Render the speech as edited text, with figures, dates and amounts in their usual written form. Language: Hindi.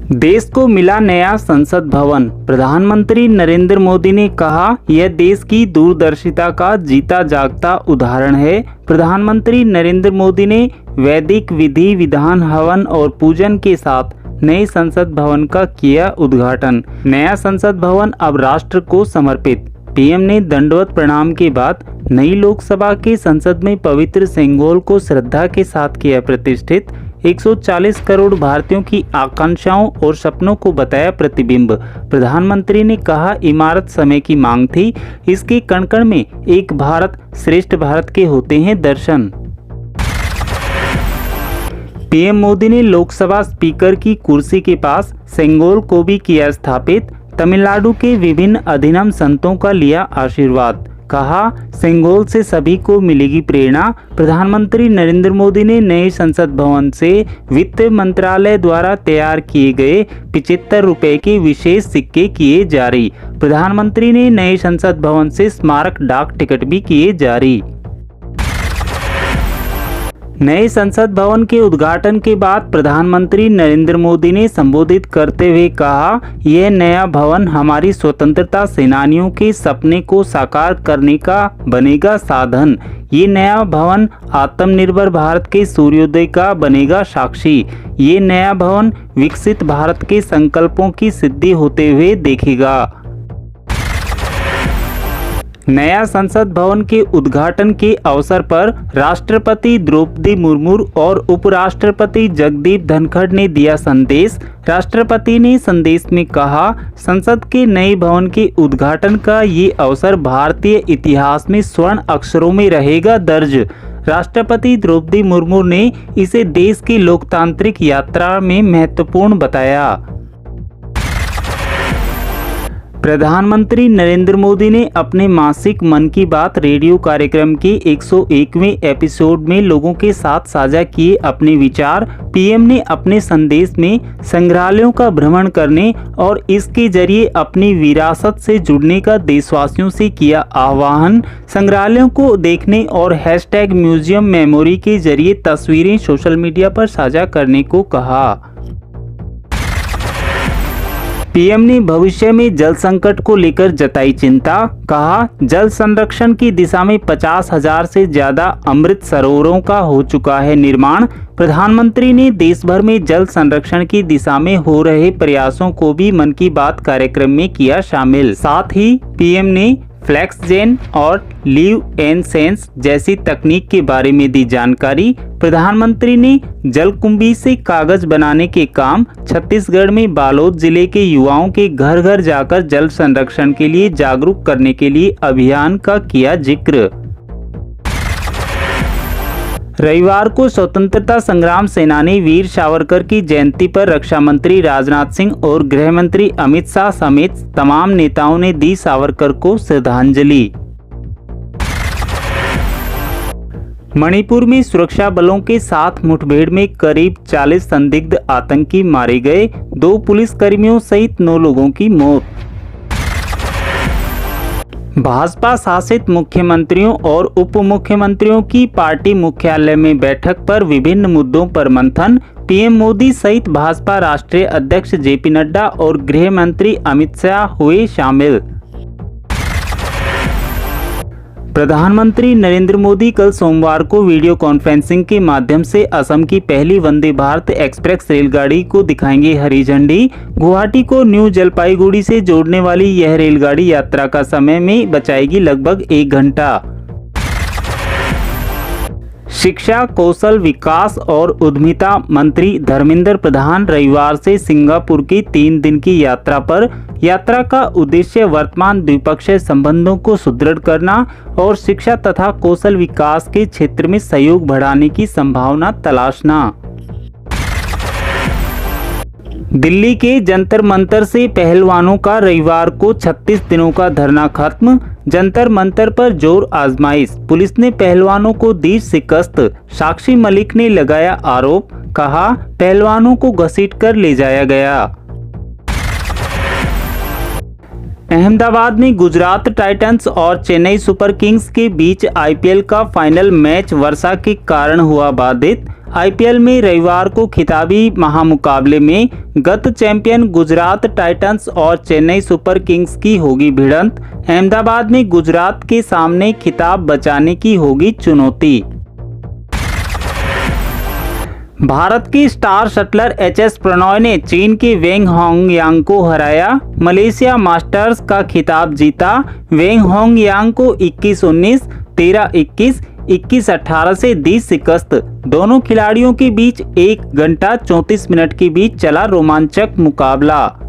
देश को मिला नया संसद भवन। प्रधानमंत्री नरेंद्र मोदी ने कहा, यह देश की दूरदर्शिता का जीता जागता उदाहरण है। प्रधानमंत्री नरेंद्र मोदी ने वैदिक विधि विधान हवन और पूजन के साथ नए संसद भवन का किया उद्घाटन। नया संसद भवन अब राष्ट्र को समर्पित। पीएम ने दंडवत प्रणाम के बाद नई लोकसभा के संसद में पवित्र सेंगोल को श्रद्धा के साथ किया प्रतिष्ठित। 140 करोड़ भारतीयों की आकांक्षाओं और सपनों को बताया प्रतिबिंब। प्रधानमंत्री ने कहा, इमारत समय की मांग थी। इसके कण कण में एक भारत श्रेष्ठ भारत के होते हैं दर्शन। पीएम मोदी ने लोकसभा स्पीकर की कुर्सी के पास सेंगोल को भी किया स्थापित। तमिलनाडु के विभिन्न अधिनम संतों का लिया आशीर्वाद। कहा, सेंगोल से सभी को मिलेगी प्रेरणा। प्रधानमंत्री नरेंद्र मोदी ने नए संसद भवन से वित्त मंत्रालय द्वारा तैयार किए गए 75 रुपए के विशेष सिक्के किए जारी। प्रधानमंत्री ने नए संसद भवन से स्मारक डाक टिकट भी किए जारी। नए संसद भवन के उद्घाटन के बाद प्रधानमंत्री नरेंद्र मोदी ने संबोधित करते हुए कहा, यह नया भवन हमारी स्वतंत्रता सेनानियों के सपने को साकार करने का बनेगा साधन। ये नया भवन आत्मनिर्भर भारत के सूर्योदय का बनेगा साक्षी। ये नया भवन विकसित भारत के संकल्पों की सिद्धि होते हुए देखेगा। नया संसद भवन के उद्घाटन के अवसर पर राष्ट्रपति द्रौपदी मुर्मू और उपराष्ट्रपति जगदीप धनखड़ ने दिया संदेश। राष्ट्रपति ने संदेश में कहा, संसद के नए भवन के उद्घाटन का ये अवसर भारतीय इतिहास में स्वर्ण अक्षरों में रहेगा दर्ज। राष्ट्रपति द्रौपदी मुर्मू ने इसे देश की लोकतांत्रिक यात्रा में महत्वपूर्ण बताया। प्रधानमंत्री नरेंद्र मोदी ने अपने मासिक मन की बात रेडियो कार्यक्रम के 101वें एपिसोड में लोगों के साथ साझा किए अपने विचार। पीएम ने अपने संदेश में संग्रहालयों का भ्रमण करने और इसके जरिए अपनी विरासत से जुड़ने का देशवासियों से किया आह्वान। संग्रहालयों को देखने और #म्यूजियम मेमोरी के जरिए तस्वीरें सोशल मीडिया पर साझा करने को कहा। पीएम ने भविष्य में जल संकट को लेकर जताई चिंता। कहा, जल संरक्षण की दिशा में 50,000 से ज्यादा अमृत सरोवरों का हो चुका है निर्माण। प्रधानमंत्री ने देश भर में जल संरक्षण की दिशा में हो रहे प्रयासों को भी मन की बात कार्यक्रम में किया शामिल। साथ ही पीएम ने फ्लैक्सजेन और लीव एन सेंस जैसी तकनीक के बारे में दी जानकारी। प्रधानमंत्री ने जलकुंभी से कागज बनाने के काम। छत्तीसगढ़ में बालोद जिले के युवाओं के घर घर जाकर जल संरक्षण के लिए जागरूक करने के लिए अभियान का किया जिक्र। रविवार को स्वतंत्रता संग्राम सेनानी वीर सावरकर की जयंती पर रक्षा मंत्री राजनाथ सिंह और गृह मंत्री अमित शाह समेत तमाम नेताओं ने दी सावरकर को श्रद्धांजलि। मणिपुर में सुरक्षा बलों के साथ मुठभेड़ में करीब 40 संदिग्ध आतंकी मारे गए। 2 पुलिसकर्मियों सहित 9 लोगों की मौत। भाजपा शासित मुख्यमंत्रियों और उप मुख्यमंत्रियों की पार्टी मुख्यालय में बैठक पर विभिन्न मुद्दों पर मंथन। पीएम मोदी सहित भाजपा राष्ट्रीय अध्यक्ष जेपी नड्डा और गृह मंत्री अमित शाह हुए शामिल। प्रधानमंत्री नरेंद्र मोदी कल सोमवार को वीडियो कॉन्फ्रेंसिंग के माध्यम से असम की पहली वंदे भारत एक्सप्रेस रेलगाड़ी को दिखाएंगे हरी झंडी। गुवाहाटी को न्यू जलपाईगुड़ी से जोड़ने वाली यह रेलगाड़ी यात्रा का समय में बचाएगी लगभग 1 घंटा। शिक्षा, कौशल विकास और उद्यमिता मंत्री धर्मेंद्र प्रधान रविवार से सिंगापुर की 3 दिन की यात्रा पर। यात्रा का उद्देश्य वर्तमान द्विपक्षीय संबंधों को सुदृढ़ करना और शिक्षा तथा कौशल विकास के क्षेत्र में सहयोग बढ़ाने की संभावना तलाशना। दिल्ली के जंतर मंतर से पहलवानों का रविवार को 36 दिनों का धरना खत्म। जंतर मंतर पर जोर आजमाइश। पुलिस ने पहलवानों को दी शिकस्त। साक्षी मलिक ने लगाया आरोप। कहा, पहलवानों को घसीटकर ले जाया गया। अहमदाबाद में गुजरात टाइटंस और चेन्नई सुपर किंग्स के बीच आईपीएल का फाइनल मैच वर्षा के कारण हुआ बाधित। आईपीएल में रविवार को खिताबी महामुकाबले में गत चैंपियन गुजरात टाइटंस और चेन्नई सुपर किंग्स की होगी भिड़ंत। अहमदाबाद में गुजरात के सामने खिताब बचाने की होगी चुनौती। भारत की स्टार शटलर एचएस प्रणॉय ने चीन के वेंग होंगयांग को हराया, मलेशिया मास्टर्स का खिताब जीता। वेंग होंगयांग को 21-19, 13-21, 21-18 से दी शिकस्त। दोनों खिलाड़ियों के बीच 1 घंटा 34 मिनट के बीच चला रोमांचक मुकाबला।